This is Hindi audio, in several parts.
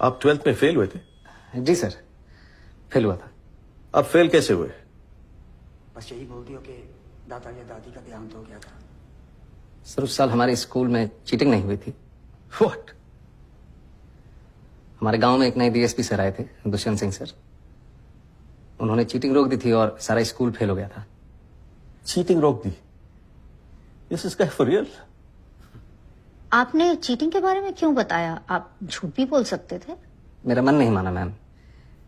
आप 12th में फेल हुए थे? जी सर, फेल हुआ था। अब फेल कैसे हुए? बस यही बोल दियो कि दादा या दादी का देहांत हो गया था। सर उस साल हमारे स्कूल में चीटिंग नहीं हुई थी। व्हाट? हमारे गांव में एक नए डीएसपी सर आए थे, दुष्यंत सिंह सर। उन्होंने चीटिंग रोक दी थी और सारा स्कूल फेल हो गया था। चीटिंग रोक दी? This is for real? आपने चीटिंग के बारे में क्यों बताया? आप झूठ भी बोल सकते थे। मेरा मन नहीं माना मैम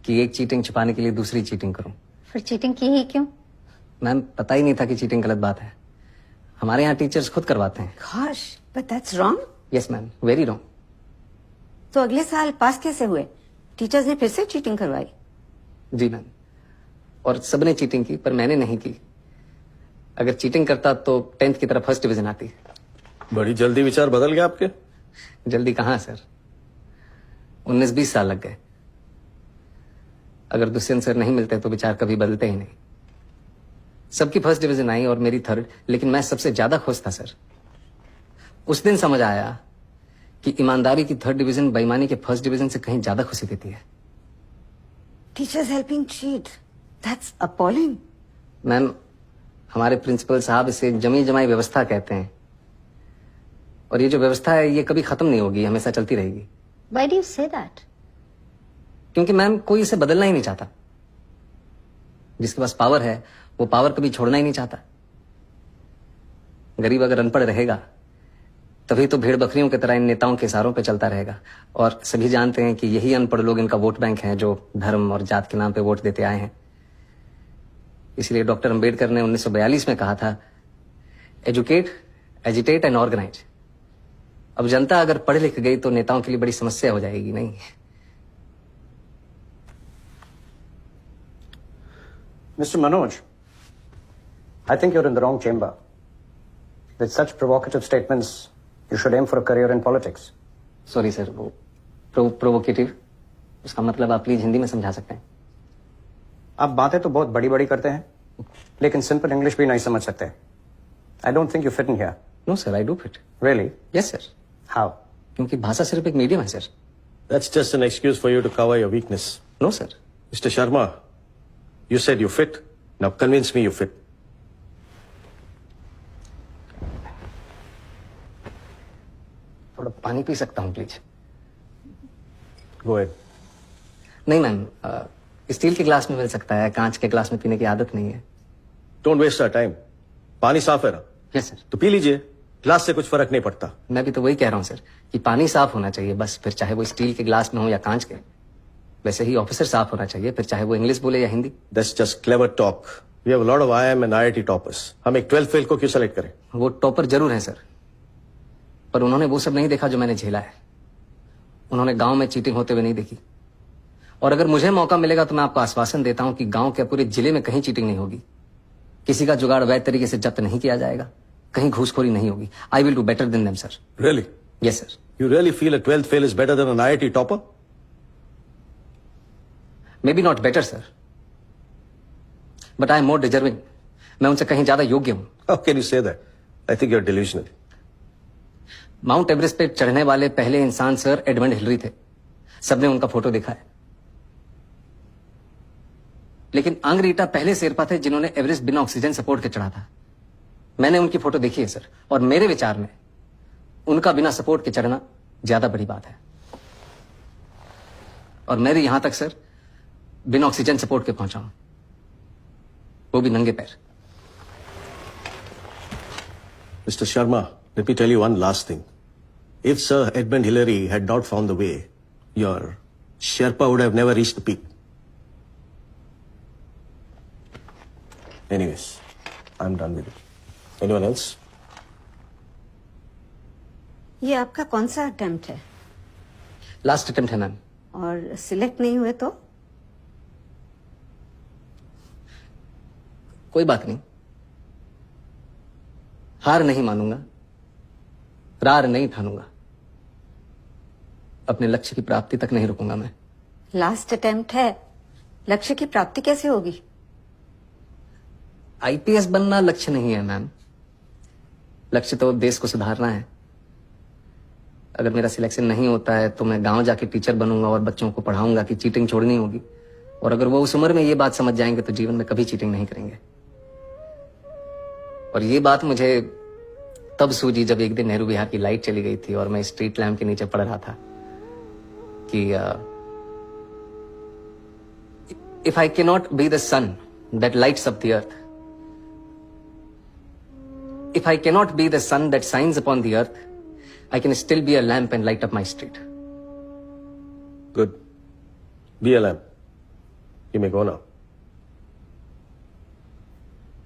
कि एक चीटिंग छुपाने के लिए दूसरी चीटिंग करूं। फिर चीटिंग की ही क्यों? मैम पता ही नहीं था कि चीटिंग गलत बात है। हमारे यहाँ टीचर्स खुद करवाते हैं। Gosh, but that's wrong. Yes ma'am, very wrong. तो अगले साल पास कैसे हुए? टीचर्स ने फिर से चीटिंग करवाई? जी मैम, और सबने चीटिंग की पर मैंने नहीं की। अगर चीटिंग करता तो 10th की तरह फर्स्ट डिवीजन आती। बड़ी जल्दी विचार बदल गए आपके। जल्दी कहाँ सर, 19-20 साल लग गए। अगर दुष्यंत सर नहीं मिलते तो विचार कभी बदलते ही नहीं। सबकी फर्स्ट डिवीजन आई और मेरी थर्ड, लेकिन मैं सबसे ज्यादा खुश था सर। उस दिन समझ आया कि ईमानदारी की थर्ड डिवीजन बेईमानी के फर्स्ट डिवीजन से कहीं ज्यादा खुशी देती है। Teachers helping cheat. That's appalling. Ma'am हमारे प्रिंसिपल साहब इसे जमी जमाई व्यवस्था कहते हैं, और ये जो व्यवस्था है ये कभी खत्म नहीं होगी, हमेशा चलती रहेगी। Why do you say that? क्योंकि मैम कोई इसे बदलना ही नहीं चाहता। जिसके पास पावर है वो पावर कभी छोड़ना ही नहीं चाहता। गरीब अगर अनपढ़ रहेगा तभी तो भेड़ बकरियों की तरह इन नेताओं के इशारों पे चलता रहेगा, और सभी जानते हैं कि यही अनपढ़ लोग इनका वोट बैंक है जो धर्म और जात के नाम पे वोट देते आए हैं। इसलिए डॉक्टर अंबेडकर ने 1942 में कहा था, एजुकेट, एजिटेट एंड ऑर्गेनाइज। अब जनता अगर पढ़ लिख गई तो नेताओं के लिए बड़ी समस्या हो जाएगी। नहीं Mr. Manoj, I think you're in the wrong chamber. With such provocative statements, you should aim for a career in politics. Sorry sir, वो प्रोवोकेटिव, उसका मतलब आप प्लीज हिंदी में समझा सकते हैं? आप बातें तो बहुत बड़ी बड़ी करते हैं, लेकिन सिंपल इंग्लिश भी नहीं समझ सकते। I don't think you fit in here. No sir, I do fit. Really? Yes sir, How? क्योंकि भाषा सिर्फ एक मीडियम है sir. That's just an excuse for you to cover your weakness. No sir. Mr. Sharma, you said you fit. Now convince me you fit. थोड़ा पानी पी सकता हूँ प्लीज? Go ahead. नहीं मैम, स्टील के ग्लास में मिल सकता है, कांच के ग्लास में पीने की आदत नहीं है। Don't waste our time. पानी साफ है ना? Yes sir. तो पी लीजिए, ग्लास से कुछ फर्क नहीं पड़ता। मैं भी तो वही कह रहा हूँ सर कि पानी साफ होना चाहिए बस, फिर चाहे वो स्टील के ग्लास में हो या कांच के। वैसे ही ऑफिसर साफ होना चाहिए, फिर चाहे वो इंग्लिश बोले या Hindi. That's just clever talk. We have a lot of IIM and IIT toppers. हम एक 12th फेल को क्यों सेलेक्ट करें? वो टॉपर जरूर है सर, पर उन्होंने वो सब नहीं देखा जो मैंने झेला है। उन्होंने गांव में चीटिंग होते हुए नहीं देखी। और अगर मुझे मौका मिलेगा तो मैं आपको आश्वासन देता हूं कि गांव के पूरे जिले में कहीं चीटिंग नहीं होगी, किसी का जुगाड़ वैध तरीके से जब्त नहीं किया जाएगा, कहीं घूसखोरी नहीं होगी। I will do better than them sir. Really? Yes sir. You really feel a 12th fail is better than an IIT topper? May be not better sir, but I am more deserving. मैं उनसे कहीं ज्यादा योग्य हूं। How can you say that? I think you're delusional. Mount Everest पे चढ़ने वाले पहले इंसान सर एडमंड हिलरी थे। सबने उनका फोटो देखा है। लेकिन आंग्रीटा पहले शेरपा थे जिन्होंने एवरेस्ट बिना ऑक्सीजन सपोर्ट के चढ़ा था। मैंने उनकी फोटो देखी है सर, और मेरे विचार में उनका बिना सपोर्ट के चढ़ना ज्यादा बड़ी बात है। और मैं भी यहां तक सर बिना ऑक्सीजन सपोर्ट के पहुंचा हूं, वो भी नंगे पैर। Mr. Sharma, let me tell you one last thing. If Sir Edmund Hillary had not found the way, your Sherpa would have never reached the peak. Anyways, I'm done with it. Anyone else? ये आपका कौन सा अटेम्प्ट है? लास्ट अटेम्प्ट है मैम। और सिलेक्ट नहीं हुए तो? कोई बात नहीं, हार नहीं मानूंगा, रार नहीं ठानूंगा, अपने लक्ष्य की प्राप्ति तक नहीं रुकूंगा मैं। लास्ट अटेम्प्ट है, लक्ष्य की प्राप्ति कैसे होगी? आईपीएस बनना लक्ष्य नहीं है मैम, लक्ष्य तो देश को सुधारना है। अगर मेरा सिलेक्शन नहीं होता है तो मैं गांव जाके टीचर बनूंगा और बच्चों को पढ़ाऊंगा कि चीटिंग छोड़नी होगी। और अगर वो उस उम्र में ये बात समझ जाएंगे तो जीवन में कभी चीटिंग नहीं करेंगे। और ये बात मुझे तब सूझी जब एक दिन नेहरू विहार की लाइट चली गई थी और मैं स्ट्रीट लैम्प के नीचे पढ़ रहा था कि if I can not be the sun that lights up the earth, if I cannot be the sun that shines upon the earth, I can still be a lamp and light up my street. Good. Be a lamp. You may go now.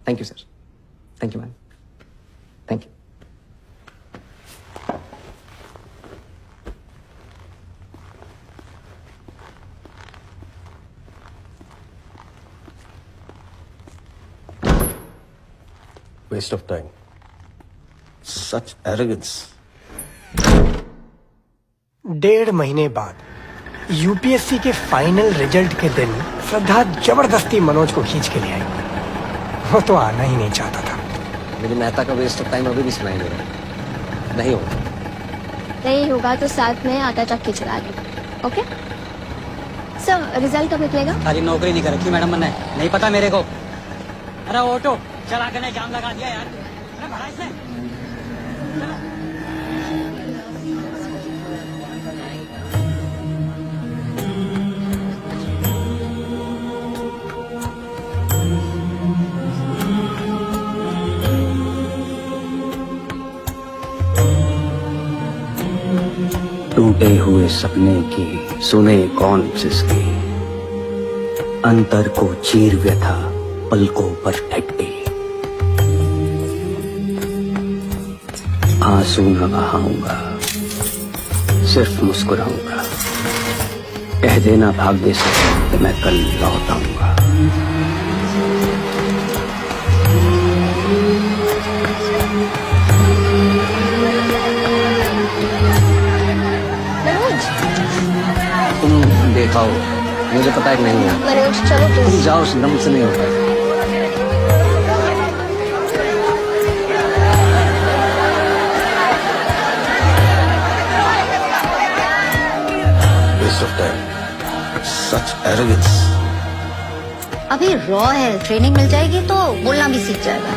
Thank you, sir. Thank you, ma'am. Thank you. Waste of time. Such arrogance. 1.5 महीने बाद यूपीएससी के फाइनल रिजल्ट के दिन श्रद्धा जबरदस्ती मनोज को खींच के ले आई। वो तो आना ही नहीं चाहता था। मेरी मेहता का वेस्ट ऑफ टाइम अभी भी सुनाई दे रहा है। नहीं होगा। नहीं होगा तो साथ में आटा चक्की चला ली। ओके सर, रिजल्ट कब निकलेगा? सारी नौकरी नहीं कर रखी मैडम मैंने, नहीं पता मेरे को। अरे ऑटो चला के जाम लगा दिया यार। अरे भड़ा इसने। टूटे हुए सपने की सुने कौन सिसकी, अंतर को चीर व्यथा पलकों पर ठहटी। आंसू न बहाऊंगा, सिर्फ मुस्कुराऊंगा। कह देना भाग्य से कि मैं कल लौट आऊंगा। तुम देखाओ, मुझे पता है कि नहीं है। मनोज चलो तुम प्लीज। जाओ, दम से नहीं होता। Waste of time. Such arrogance. अभी रॉ है, ट्रेनिंग मिल जाएगी तो बोलना भी सीख जाएगा।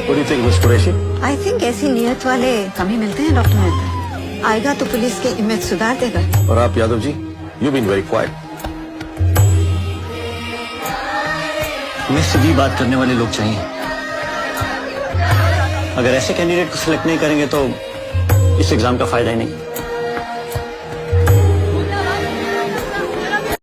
What do you think, Miss Qureshi? I think ऐसी नियत वाले कम ही मिलते हैं डॉक्टर मेहता। आएगा तो पुलिस के इमेज सुधार देगा। और आप Yadav ji, you've been very quiet. हमें सीधी बात करने वाले लोग चाहिए। अगर ऐसे कैंडिडेट को सिलेक्ट नहीं करेंगे तो इस एग्जाम का फायदा ही नहीं।